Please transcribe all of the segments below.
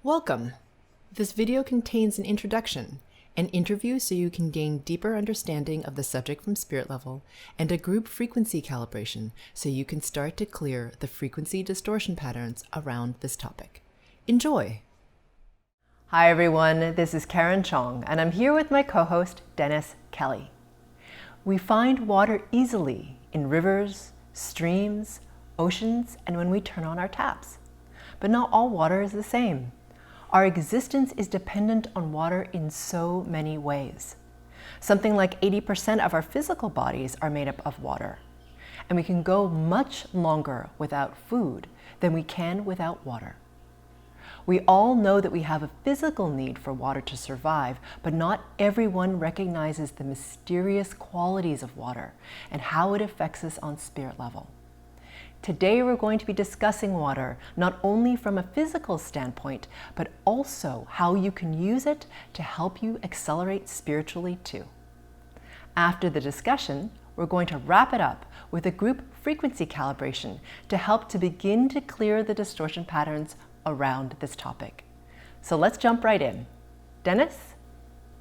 Welcome! This video contains an introduction, an interview so you can gain deeper understanding of the subject from spirit level, and a group frequency calibration so you can start to clear the frequency distortion patterns around this topic. Enjoy! Hi everyone, this is Karen Cheong, and I'm here with my co-host Dennis Kelly. We find water easily in rivers, streams, oceans, and when we turn on our taps. But not all water is the same. Our existence is dependent on water in so many ways. Something like 80% of our physical bodies are made up of water. And we can go much longer without food than we can without water. We all know that we have a physical need for water to survive, but not everyone recognizes the mysterious qualities of water and how it affects us on spirit level. Today we're going to be discussing water, not only from a physical standpoint, but also how you can use it to help you accelerate spiritually too. After the discussion, we're going to wrap it up with a group frequency calibration to help to begin to clear the distortion patterns around this topic. So let's jump right in. Dennis?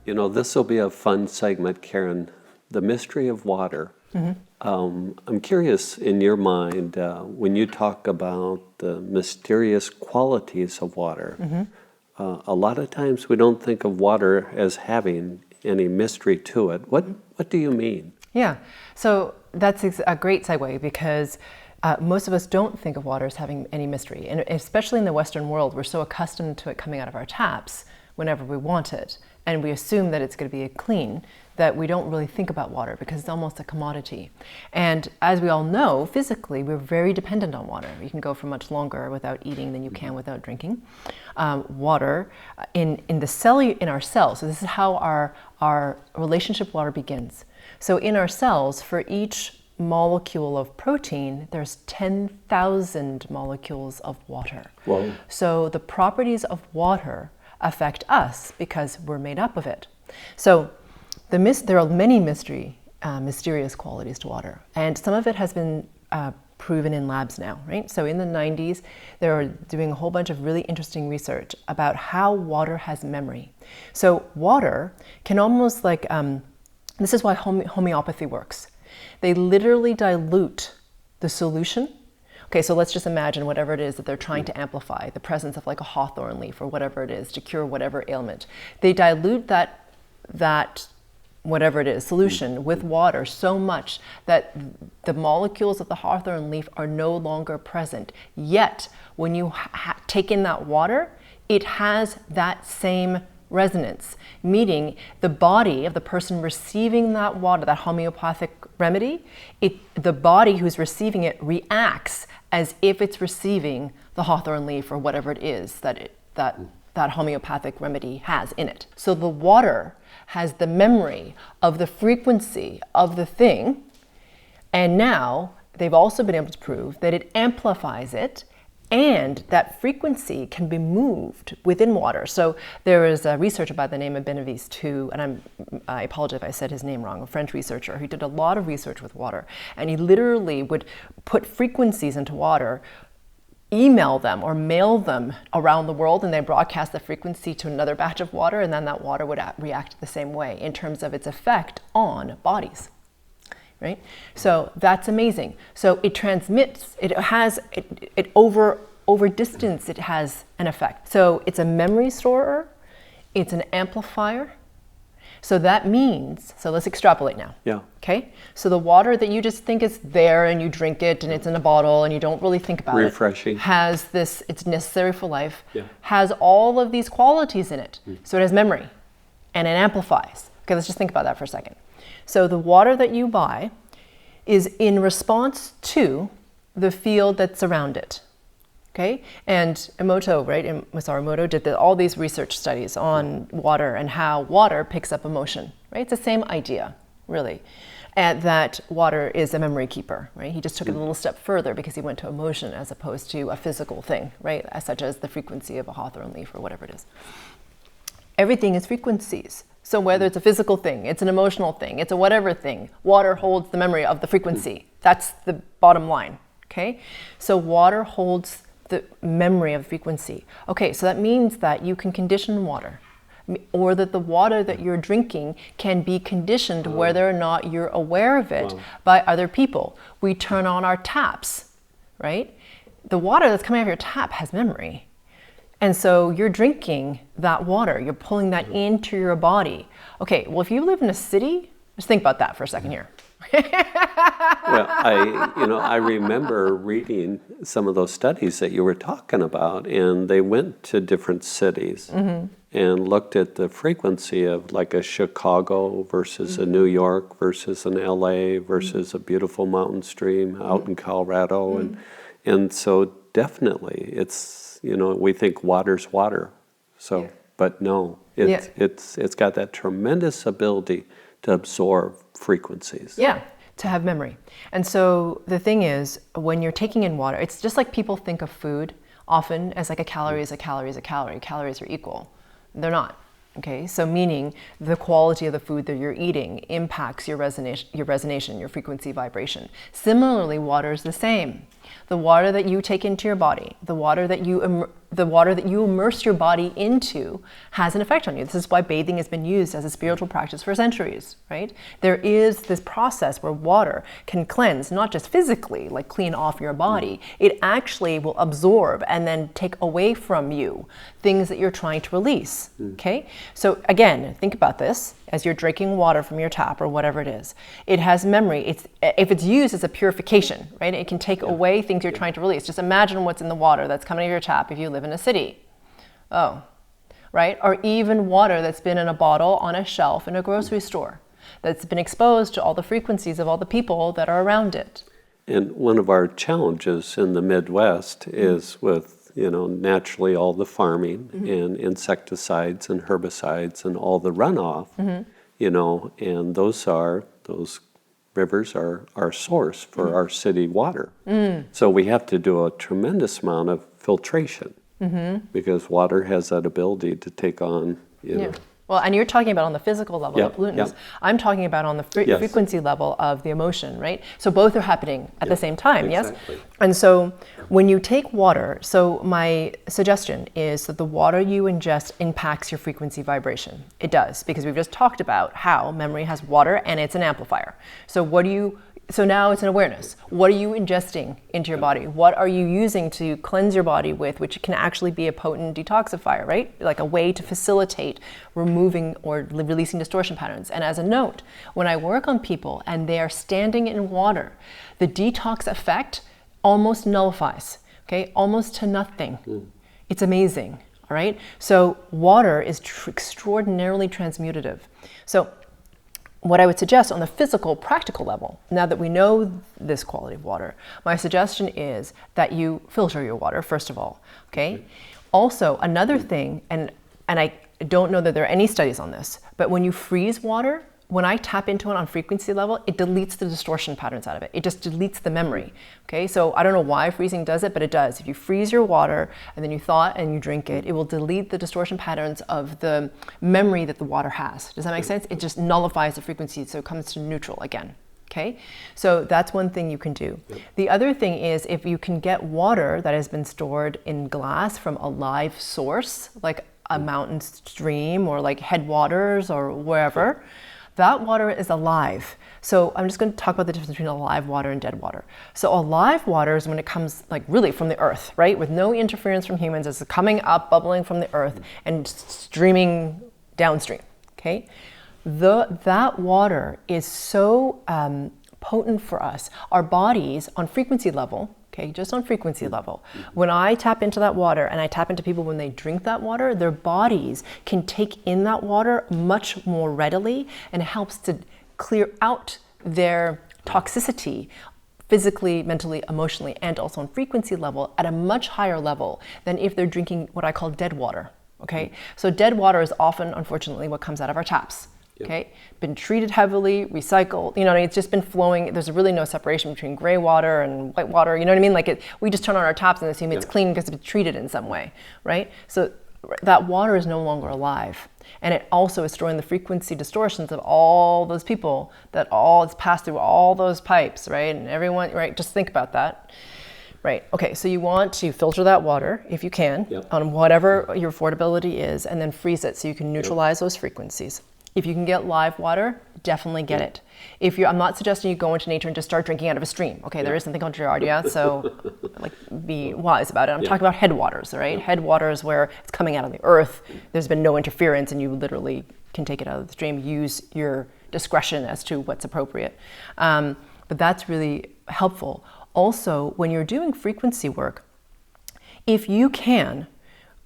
You know, this will be a fun segment, Karen. The mystery of water. Mm-hmm. I'm curious, in your mind, when you talk about the mysterious qualities of water, mm-hmm. A lot of times we don't think of water as having any mystery to it. What do you mean? Yeah, so that's a great segue because most of us don't think of water as having any mystery. And especially in the Western world, we're so accustomed to it coming out of our taps whenever we want it. And we assume that it's going to be clean, that we don't really think about water because it's almost a commodity. And as we all know, physically, we're very dependent on water. You can go for much longer without eating than you can without drinking. Water in our cells, so this is how our relationship with water begins. So in our cells, for each molecule of protein, there's 10,000 molecules of water. Whoa. So the properties of water affect us because we're made up of it. So there are many mysterious qualities to water, and some of it has been proven in labs now, right? So in the 90s, they were doing a whole bunch of really interesting research about how water has memory. So water can almost like, this is why homeopathy works. They literally dilute the solution. Okay, so let's just imagine whatever it is that they're trying to amplify, the presence of like a hawthorn leaf or whatever it is to cure whatever ailment. They dilute that whatever it is, solution with water so much that the molecules of the hawthorn leaf are no longer present. Yet, when you take in that water, it has that same resonance, meaning the body of the person receiving that water, that homeopathic remedy, the body who's receiving it reacts as if it's receiving the hawthorn leaf or whatever it is that homeopathic remedy has in it. So the water has the memory of the frequency of the thing, and now they've also been able to prove that it amplifies it, and that frequency can be moved within water. So there is a researcher by the name of Benaviste who, and I apologize if I said his name wrong, a French researcher who did a lot of research with water, and he literally would put frequencies into water, email them or mail them around the world, and they broadcast the frequency to another batch of water, and then that water would react the same way in terms of its effect on bodies. Right? So that's amazing. So it transmits, over distance, it has an effect. So it's a memory storer, it's an amplifier. So that means, so let's extrapolate now. Yeah. Okay? So the water that you just think is there and you drink it and it's in a bottle and you don't really think about Refreshing. it. Has this, it's necessary for life, yeah. Has all of these qualities in it. So it has memory and it amplifies. Okay, let's just think about that for a second. So the water that you buy is in response to the field that's around it. Okay, and Emoto, right, Masaru Emoto did all these research studies on water and how water picks up emotion, right? It's the same idea, really, and that water is a memory keeper, right? He just took it a little step further because he went to emotion as opposed to a physical thing, right, such as the frequency of a hawthorn leaf or whatever it is. Everything is frequencies. So whether it's a physical thing, it's an emotional thing, it's a whatever thing, water holds the memory of the frequency. That's the bottom line, okay? So water holds the memory of frequency. Okay, so that means that you can condition water, or that the water that you're drinking can be conditioned whether or not you're aware of it by other people. We turn on our taps, right? The water that's coming out of your tap has memory. And so you're drinking that water, you're pulling that into your body. Okay, well, if you live in a city, just think about that for a second here. Well, I remember reading some of those studies that you were talking about, and they went to different cities and looked at the frequency of like a Chicago versus a New York versus an LA versus a beautiful mountain stream out in Colorado. And so definitely it's, we think water's water. So, but no, it's got that tremendous ability to absorb frequencies. Yeah, to have memory. And so the thing is, when you're taking in water, it's just like people think of food often as like a calorie is a calorie is a calorie. Calories are equal. They're not. Okay, so meaning the quality of the food that you're eating impacts your resonation, your frequency vibration. Similarly, water is the same. The water that you take into your body, the water that you immerse your body into has an effect on you. This is why bathing has been used as a spiritual practice for centuries, right? There is this process where water can cleanse, not just physically, like clean off your body. It actually will absorb and then take away from you things that you're trying to release, okay? So again, think about this as you're drinking water from your tap or whatever it is. It has memory. If it's used as a purification, right? It can take away things you're trying to release. Just imagine what's in the water that's coming out of your tap if you live in a city. Oh, right? Or even water that's been in a bottle on a shelf in a grocery store that's been exposed to all the frequencies of all the people that are around it. And one of our challenges in the Midwest is with naturally all the farming and insecticides and herbicides and all the runoff, and those rivers are our source for our city water. So we have to do a tremendous amount of filtration because water has that ability to take on, Well, and you're talking about on the physical level of pollutants. I'm talking about on the frequency level of the emotion, right? So both are happening at the same time, exactly. yes? And so when you take water, so my suggestion is that the water you ingest impacts your frequency vibration. It does, because we've just talked about how memory has water and it's an amplifier. So now it's an awareness. What are you ingesting into your body? What are you using to cleanse your body with, which can actually be a potent detoxifier, right? Like a way to facilitate removing or releasing distortion patterns. And as a note, when I work on people and they are standing in water, the detox effect almost nullifies, okay? Almost to nothing. It's amazing, all right? So water is extraordinarily transmutative. So what I would suggest on the physical, practical level, now that we know this quality of water, my suggestion is that you filter your water, first of all, okay? Also, another thing, and I don't know that there are any studies on this, but when you freeze water, when I tap into it on frequency level, it deletes the distortion patterns out of it. It just deletes the memory, okay? So I don't know why freezing does it, but it does. If you freeze your water and then you thaw it and you drink it, it will delete the distortion patterns of the memory that the water has. Does that make sense? It just nullifies the frequency, so it comes to neutral again, okay? So that's one thing you can do. The other thing is if you can get water that has been stored in glass from a live source, like a mountain stream or like headwaters or wherever, that water is alive. So I'm just going to talk about the difference between alive water and dead water. So alive water is when it comes like really from the earth, right? With no interference from humans. It's coming up, bubbling from the earth and streaming downstream, okay? That water is so potent for us. Our bodies on frequency level, okay, just on frequency level. When I tap into that water and I tap into people when they drink that water, their bodies can take in that water much more readily and it helps to clear out their toxicity physically, mentally, emotionally, and also on frequency level at a much higher level than if they're drinking what I call dead water, okay? So dead water is often, unfortunately, what comes out of our taps. Okay, been treated heavily, recycled, it's just been flowing. There's really no separation between gray water and white water, you know what I mean? Like we just turn on our taps and assume it's clean because it's been treated in some way, right? So that water is no longer alive. And it also is storing the frequency distortions of all those people that all it's passed through all those pipes, right? And everyone, right? Just think about that. Right. Okay. So you want to filter that water, if you can, on whatever your affordability is, and then freeze it so you can neutralize those frequencies. If you can get live water, definitely get it. I'm not suggesting you go into nature and just start drinking out of a stream. Okay, there is something called Giardia, so be wise about it. I'm talking about headwaters, right? Headwaters where it's coming out of the earth. There's been no interference, and you literally can take it out of the stream. Use your discretion as to what's appropriate. But that's really helpful. Also, when you're doing frequency work, if you can,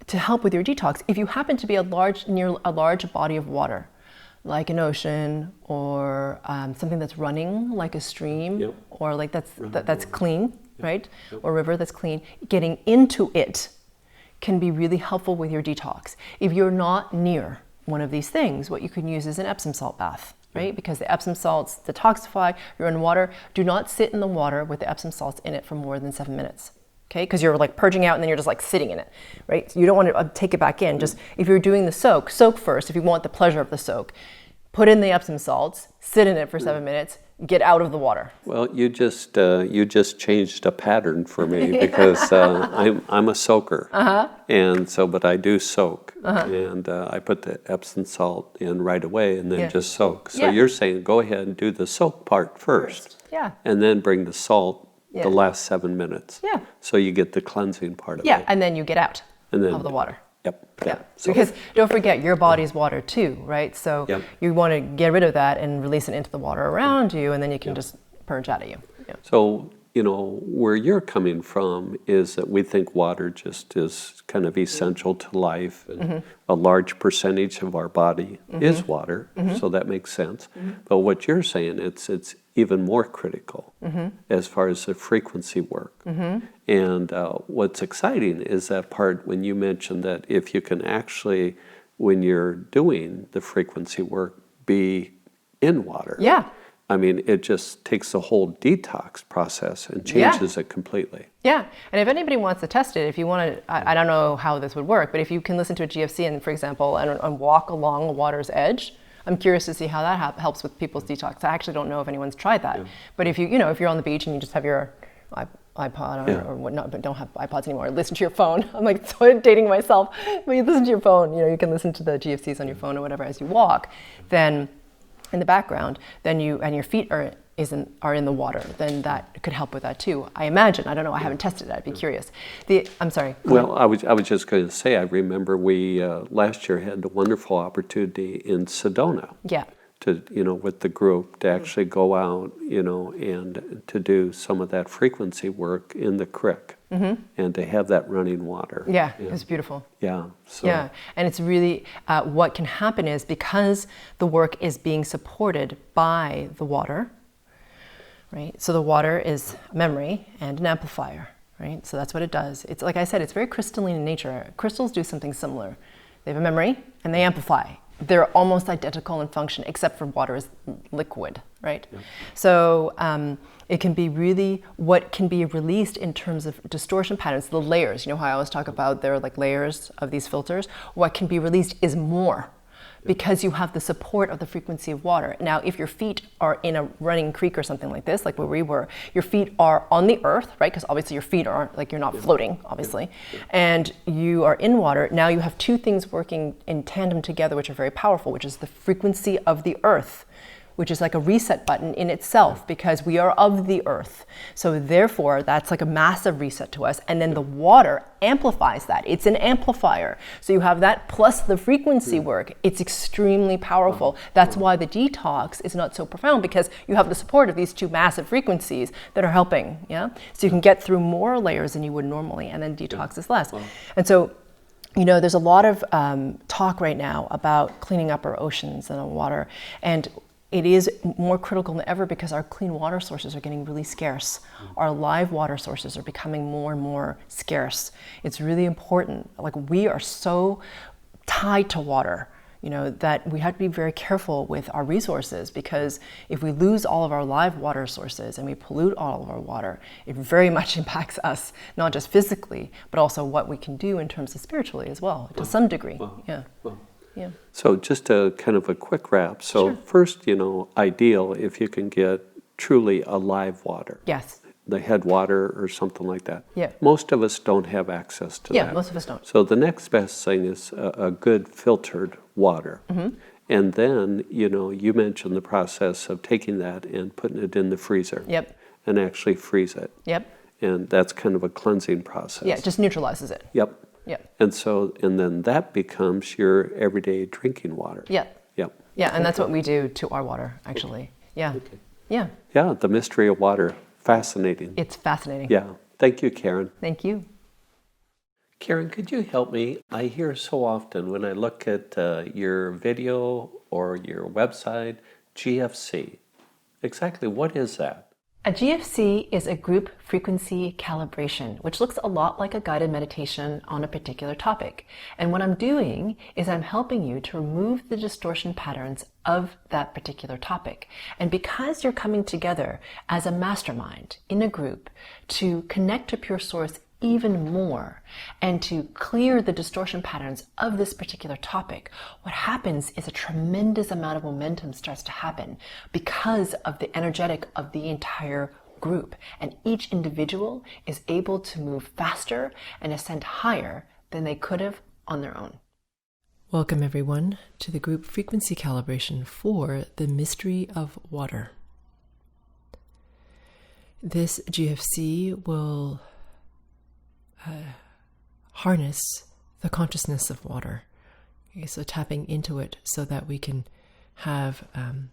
to help with your detox, if you happen to be near a large body of water, like an ocean or something that's running like a stream, or like that's clean, right? Or a river that's clean, getting into it can be really helpful with your detox. If you're not near one of these things, what you can use is an Epsom salt bath, right? Because the Epsom salts detoxify. You're in water. Do not sit in the water with the Epsom salts in it for more than 7 minutes. Okay, because you're like purging out and then you're just like sitting in it, right? So you don't want to take it back in. Just if you're doing the soak first. If you want the pleasure of the soak, put in the Epsom salts, sit in it for 7 minutes, get out of the water. Well, you just changed a pattern for me because I'm a soaker, and so but I do soak, and I put the Epsom salt in right away and then just soak. So you're saying go ahead and do the soak part first, and then bring the salt the last 7 minutes, so you get the cleansing part of it. And then you get out of the water. So, because don't forget, your body's water too, right? So you want to get rid of that and release it into the water around you, and then you can just purge out of you. So, where you're coming from is that we think water just is kind of essential to life, and a large percentage of our body is water, so that makes sense. But what you're saying, it's even more critical as far as the frequency work. And what's exciting is that part when you mentioned that if you can actually, when you're doing the frequency work, be in water. I mean, it just takes the whole detox process and changes it completely. And if anybody wants to test it, if you want to, I don't know how this would work, but if you can listen to a GFC and, for example, and walk along the water's edge, I'm curious to see how that helps with people's detox. I actually don't know if anyone's tried that. But if if you're on the beach and you just have your iPod or whatnot, but don't have iPods anymore, listen to your phone. I'm like sort of dating myself. But you listen to your phone, you can listen to the GFCs on your phone or whatever as you walk. Then in the background, then your feet are in the water, then that could help with that too. I imagine. I don't know. I haven't tested it. I'd be curious. I'm sorry. Well, I was just going to say, I remember we last year had a wonderful opportunity in Sedona. To with the group to actually go out, and to do some of that frequency work in the creek, and to have that running water. It's beautiful. So. And it's really what can happen is because the work is being supported by the water, right? So the water is memory and an amplifier, right? So that's what it does. It's like I said, it's very crystalline in nature. Crystals do something similar. They have a memory and they amplify. They're almost identical in function, except for water is liquid, right? So it can be really what can be released in terms of distortion patterns, the layers. You know how I always talk about there are like layers of these filters? What can be released is more because you have the support of the frequency of water. Now, if your feet are in a running creek or something like this, like where we were, your feet are on the earth, right? Because obviously your feet aren't, like you're not floating, obviously. And you are in water. Now you have two things working in tandem together, which are very powerful, which is the frequency of the earth, which is like a reset button in itself because we are of the earth. So therefore, that's like a massive reset to us. And then the water amplifies that. It's an amplifier. So you have that plus the frequency work. It's extremely powerful. That's why the detox is not so profound because you have the support of these two massive frequencies that are helping, So you can get through more layers than you would normally and then detox is less. And so there's a lot of talk right now about cleaning up our oceans and our water. And it is more critical than ever because our clean water sources are getting really scarce. Our live water sources are becoming more and more scarce. It's really important. Like we are so tied to water, that we have to be very careful with our resources because if we lose all of our live water sources and we pollute all of our water, it very much impacts us, not just physically, but also what we can do in terms of spiritually as well, to some degree. So just a kind of a quick wrap. So first, ideal if you can get truly alive water. Yes. the headwater or something like that. Yeah. Most of us don't have access to that. Yeah, most of us don't. So the next best thing is a good filtered water. And then, you mentioned the process of taking that and putting it in the freezer. Yep. And actually freeze it. Yep. And that's kind of a cleansing process. Yeah, it just neutralizes it. Yep. Yep. And then that becomes your everyday drinking water. Yep. Yep. Yeah, and that's what we do to our water, actually. Yeah. Okay. Yeah. Yeah, the mystery of water. Fascinating. It's fascinating. Yeah. Thank you, Karen. Thank you. Karen, could you help me? I hear so often when I look at your video or your website, GFC. Exactly what is that? A GFC is a group frequency calibration, which looks a lot like a guided meditation on a particular topic. And what I'm doing is I'm helping you to remove the distortion patterns of that particular topic. And because you're coming together as a mastermind in a group to connect to pure source even more and to clear the distortion patterns of this particular topic, what happens is a tremendous amount of momentum starts to happen because of the energetic of the entire group. And each individual is able to move faster and ascend higher than they could have on their own. Welcome, everyone, to the group frequency calibration for the mystery of water. This GFC will harness the consciousness of water. Okay, so tapping into it so that we can have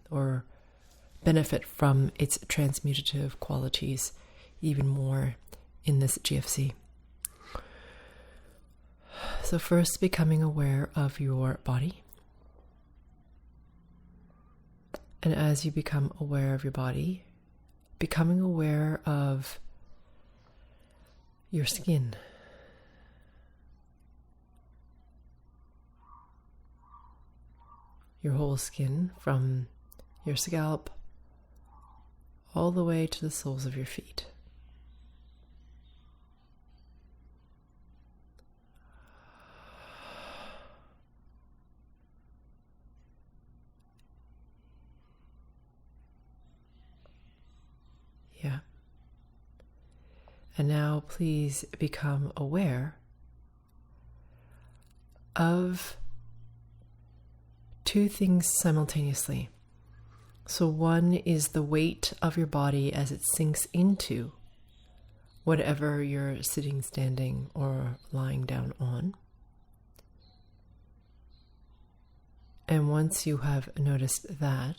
or benefit from its transmutative qualities even more in this GFC. So first, becoming aware of your body. And as you become aware of your body, becoming aware of your skin. Your whole skin, from your scalp all the way to the soles of your feet. Yeah. And now please become aware of two things simultaneously. So one is the weight of your body as it sinks into whatever you're sitting, standing, or lying down on. And once you have noticed that,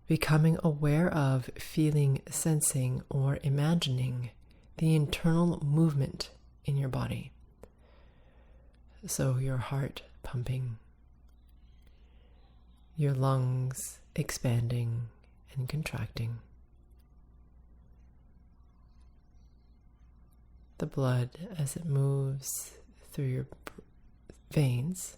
becoming aware of feeling, sensing, or imagining the internal movement in your body. So your heart pumping, your lungs expanding and contracting, the blood as it moves through your veins,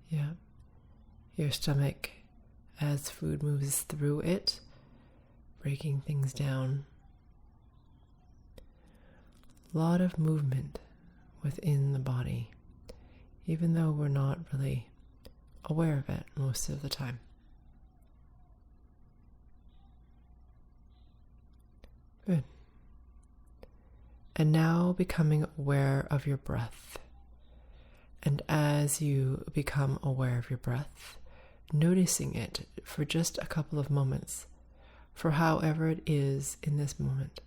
yeah, your stomach as food moves through it, breaking things down. A lot of movement within the body, even though we're not really aware of it most of the time. Good. And now becoming aware of your breath. And as you become aware of your breath, noticing it for just a couple of moments, for however it is in this moment.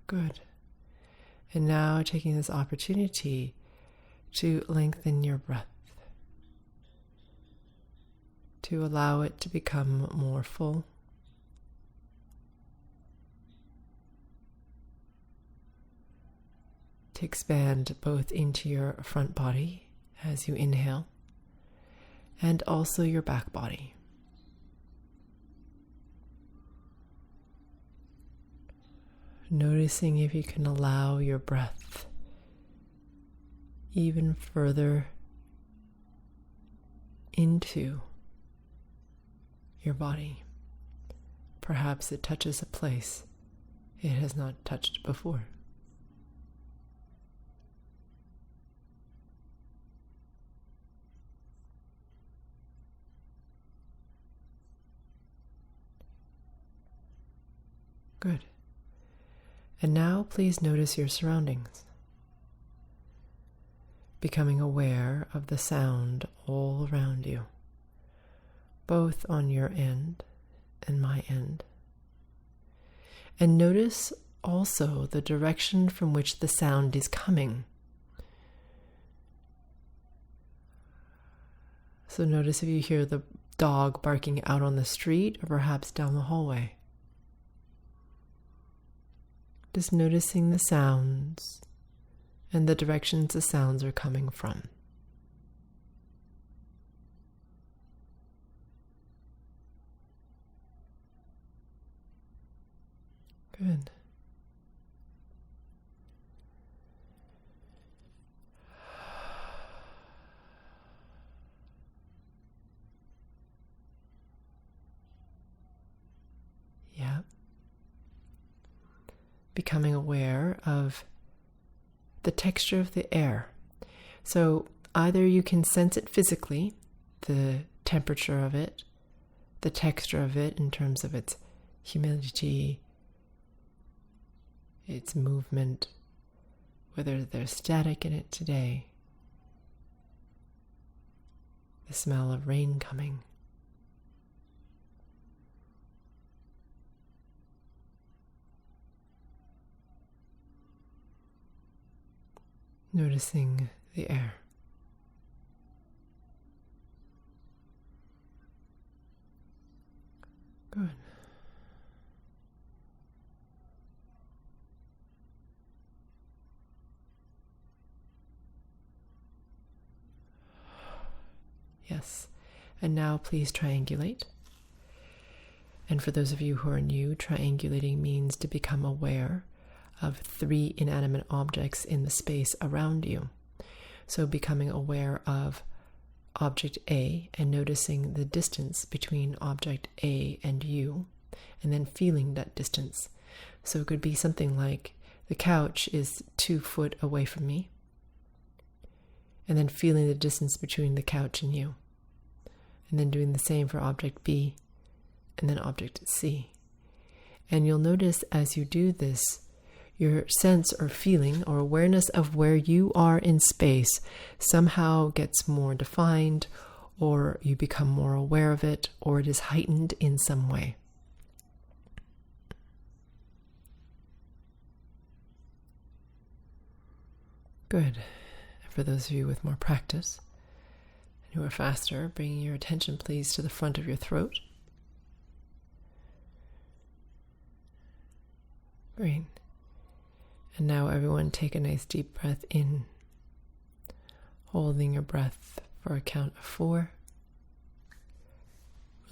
Good. And now taking this opportunity to lengthen your breath, to allow it to become more full. To expand both into your front body as you inhale, and also your back body. Noticing if you can allow your breath even further into your body. Perhaps it touches a place it has not touched before. Good. And now please notice your surroundings, becoming aware of the sound all around you, both on your end and my end. And notice also the direction from which the sound is coming. So notice if you hear the dog barking out on the street or perhaps down the hallway. Just noticing the sounds and the directions the sounds are coming from. Good. Yeah. Becoming aware of the texture of the air. So either you can sense it physically, the temperature of it, the texture of it in terms of its humidity, its movement, whether there's static in it today, the smell of rain coming. Noticing the air. Good. Yes. And now please triangulate. And for those of you who are new, triangulating means to become aware of 3 inanimate objects in the space around you. So becoming aware of object A and noticing the distance between object A and you, and then feeling that distance. So it could be something like the couch is 2 foot away from me, and then feeling the distance between the couch and you, and then doing the same for object B and then object C. And you'll notice as you do this, your sense or feeling or awareness of where you are in space somehow gets more defined, or you become more aware of it, or it is heightened in some way. Good. And for those of you with more practice and who are faster, bringing your attention please to the front of your throat. Great. And now everyone take a nice deep breath in, holding your breath for a count of 4,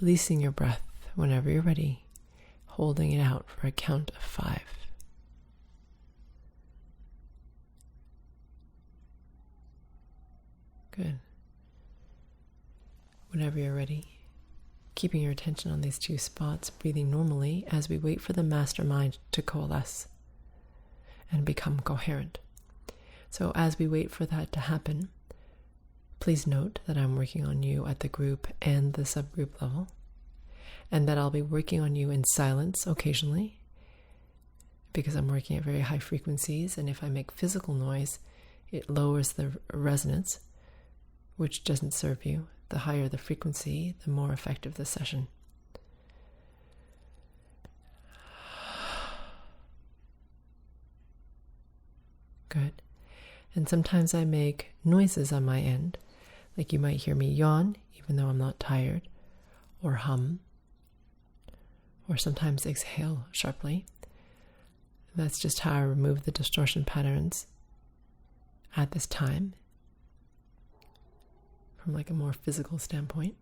releasing your breath whenever you're ready, holding it out for a count of 5. Good. Whenever you're ready, keeping your attention on these 2 spots, breathing normally as we wait for the mastermind to coalesce and become coherent. So as we wait for that to happen, please note that I'm working on you at the group and the subgroup level, and that I'll be working on you in silence occasionally, because I'm working at very high frequencies, and if I make physical noise, it lowers the resonance, which doesn't serve you. The higher the frequency, the more effective the session. Good. And sometimes I make noises on my end, like you might hear me yawn, even though I'm not tired, or hum, or sometimes exhale sharply. That's just how I remove the distortion patterns at this time, from like a more physical standpoint.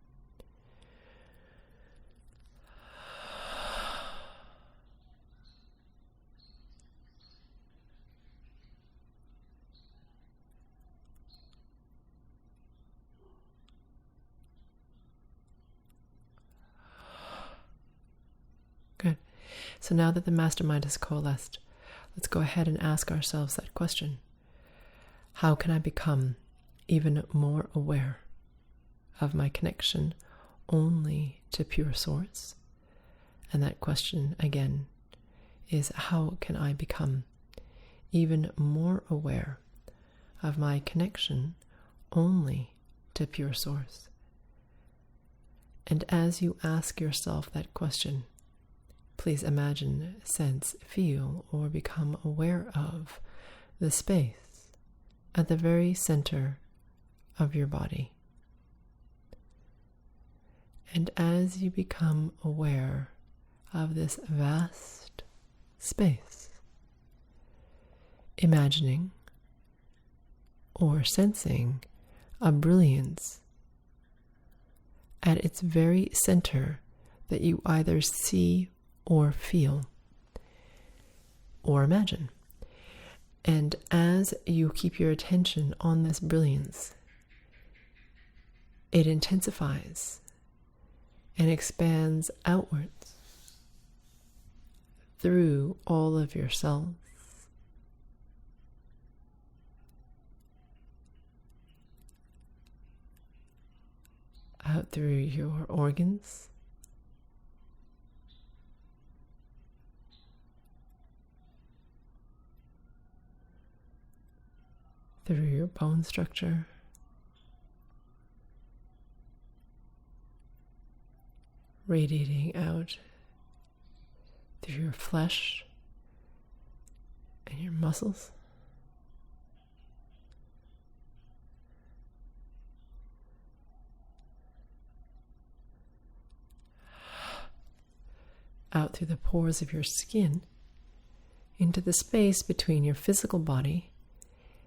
So now that the mastermind has coalesced, let's go ahead and ask ourselves that question. How can I become even more aware of my connection only to pure source? And that question again is, how can I become even more aware of my connection only to pure source? And as you ask yourself that question, please imagine, sense, feel, or become aware of the space at the very center of your body. And as you become aware of this vast space, imagining or sensing a brilliance at its very center that you either see or feel or imagine. And as you keep your attention on this brilliance, it intensifies and expands outwards through all of your cells, out through your organs, through your bone structure, radiating out through your flesh and your muscles, out through the pores of your skin into the space between your physical body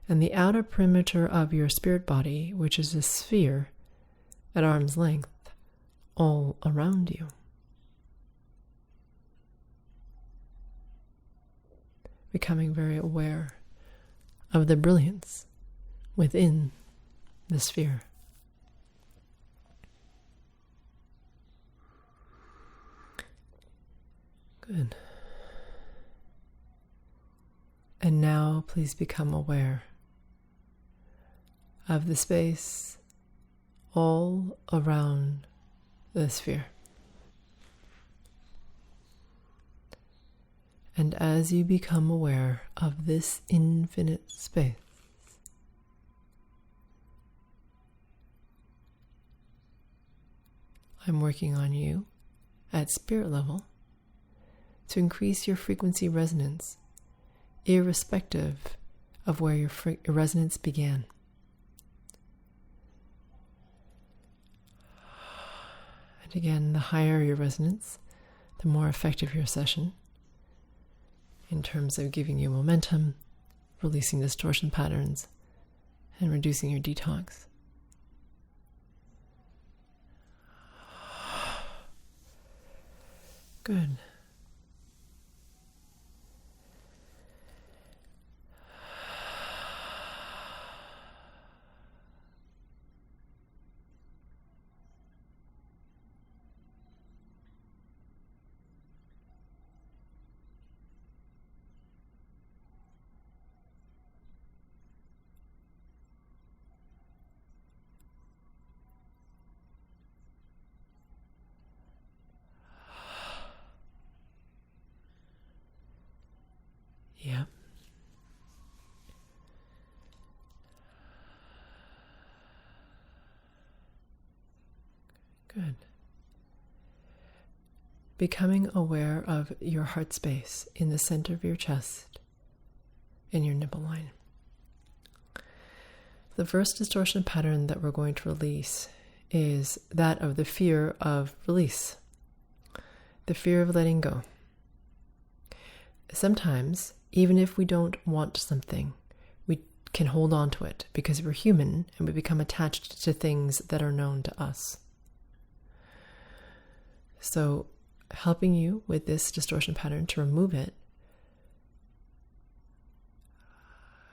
and the outer perimeter of your spirit body, which is a sphere at arm's length all around you. Becoming very aware of the brilliance within the sphere. Good. And now please become aware of the space all around the sphere. And as you become aware of this infinite space, I'm working on you at spirit level to increase your frequency resonance, irrespective of where your resonance began. And again, the higher your resonance, the more effective your session in terms of giving you momentum, releasing distortion patterns, and reducing your detox. Good. Yeah. Good. Becoming aware of your heart space in the center of your chest, in your nipple line. The first distortion pattern that we're going to release is that of the fear of release, the fear of letting go. Sometimes, even if we don't want something, we can hold on to it because we're human and we become attached to things that are known to us. So, helping you with this distortion pattern to remove it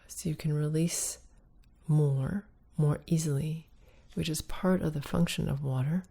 so you can release more easily, which is part of the function of water.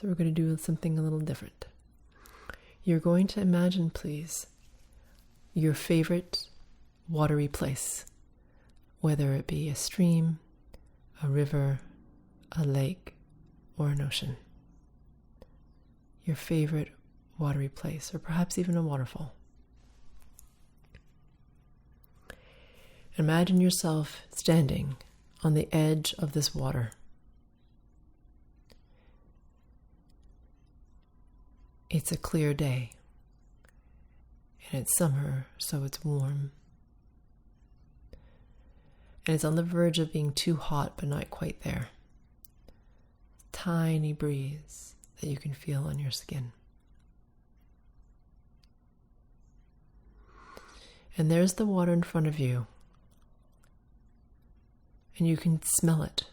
So we're going to do something a little different. You're going to imagine, please, your favorite watery place, whether it be a stream, a river, a lake, or an ocean. Your favorite watery place, or perhaps even a waterfall. Imagine yourself standing on the edge of this water. It's a clear day, and it's summer, so it's warm. And it's on the verge of being too hot, but not quite there. Tiny breeze that you can feel on your skin. And there's the water in front of you, and you can smell it.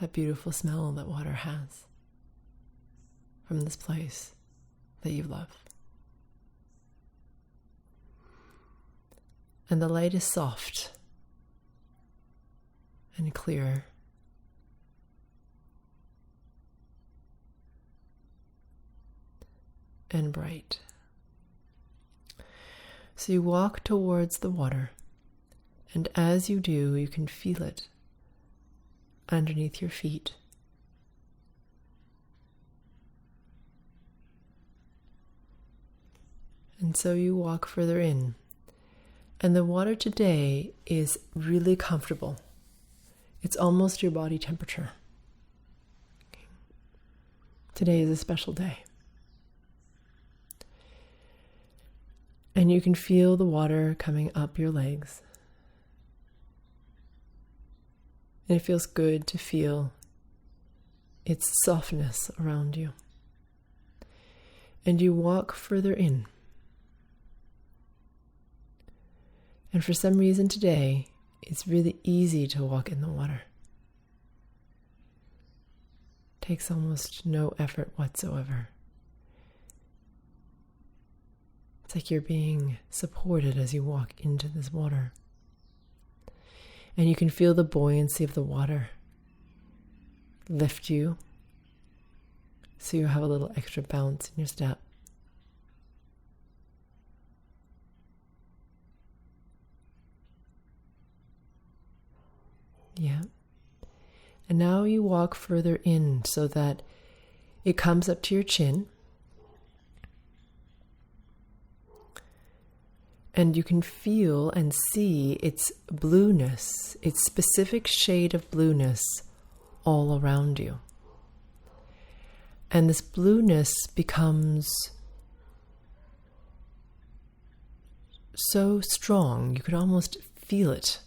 That beautiful smell that water has from this place that you love. And the light is soft and clear. And bright. So you walk towards the water, and as you do, you can feel it underneath your feet. And so you walk further in. And the water today is really comfortable. It's almost your body temperature. Today is a special day. And you can feel the water coming up your legs. And it feels good to feel its softness around you. And you walk further in. And for some reason today, it's really easy to walk in the water. It takes almost no effort whatsoever. It's like you're being supported as you walk into this water. And you can feel the buoyancy of the water lift you, so you have a little extra bounce in your step. Yeah. And now you walk further in so that it comes up to your chin. And you can feel and see its blueness, its specific shade of blueness all around you. And this blueness becomes so strong, you could almost feel it.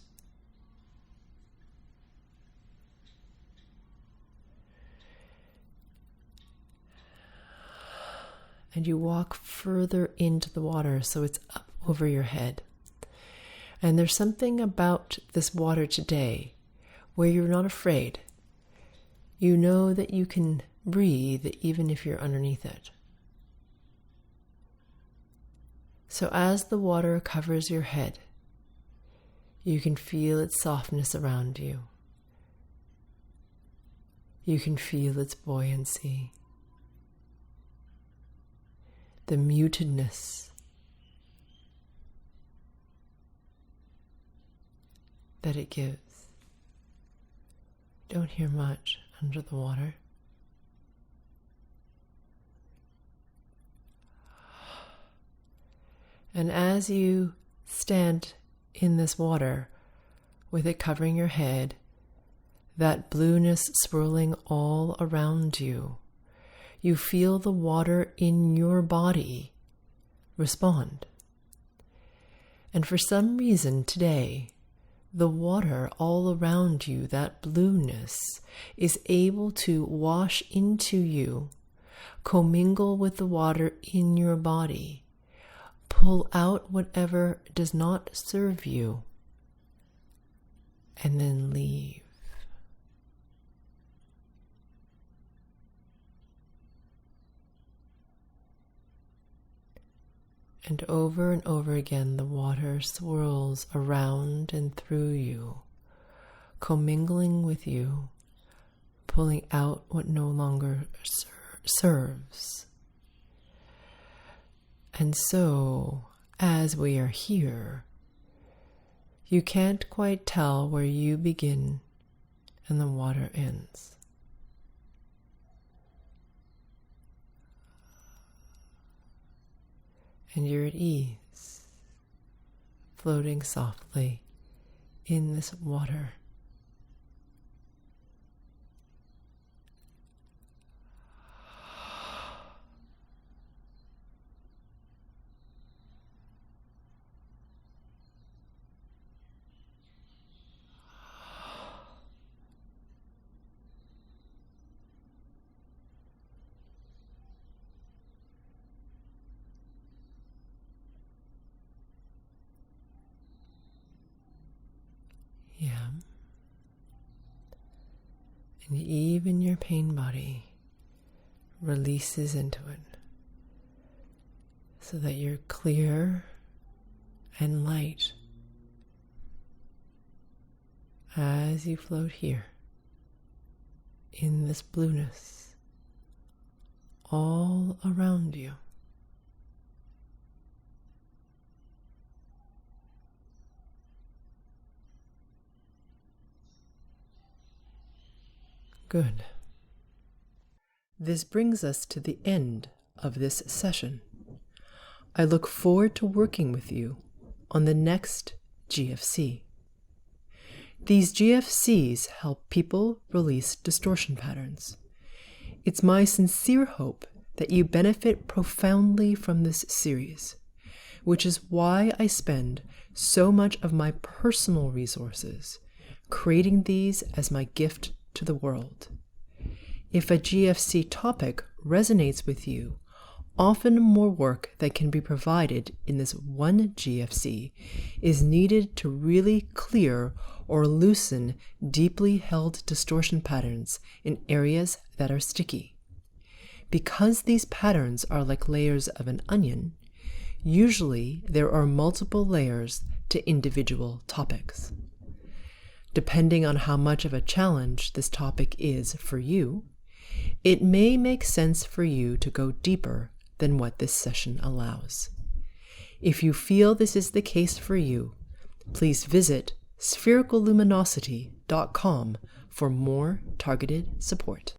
And you walk further into the water, so it's up over your head. And there's something about this water today where you're not afraid. You know that you can breathe even if you're underneath it. So as the water covers your head, you can feel its softness around you. You can feel its buoyancy. The mutedness that it gives. You don't hear much under the water. And as you stand in this water, with it covering your head, that blueness swirling all around you, you feel the water in your body respond. And for some reason today, the water all around you, that blueness, is able to wash into you, commingle with the water in your body, pull out whatever does not serve you, and then leave. And over again, the water swirls around and through you, commingling with you, pulling out what no longer serves. And so, as we are here, you can't quite tell where you begin and the water ends. And you're at ease, floating softly in this water. Yeah. And even your pain body releases into it so that you're clear and light as you float here in this blueness all around you. Good. This brings us to the end of this session. I look forward to working with you on the next GFC. These GFCs help people release distortion patterns. It's my sincere hope that you benefit profoundly from this series, which is why I spend so much of my personal resources creating these as my gift to the world. If a GFC topic resonates with you, often more work that can be provided in this one GFC is needed to really clear or loosen deeply held distortion patterns in areas that are sticky. Because these patterns are like layers of an onion, usually there are multiple layers to individual topics. Depending on how much of a challenge this topic is for you, it may make sense for you to go deeper than what this session allows. If you feel this is the case for you, please visit sphericalluminosity.com for more targeted support.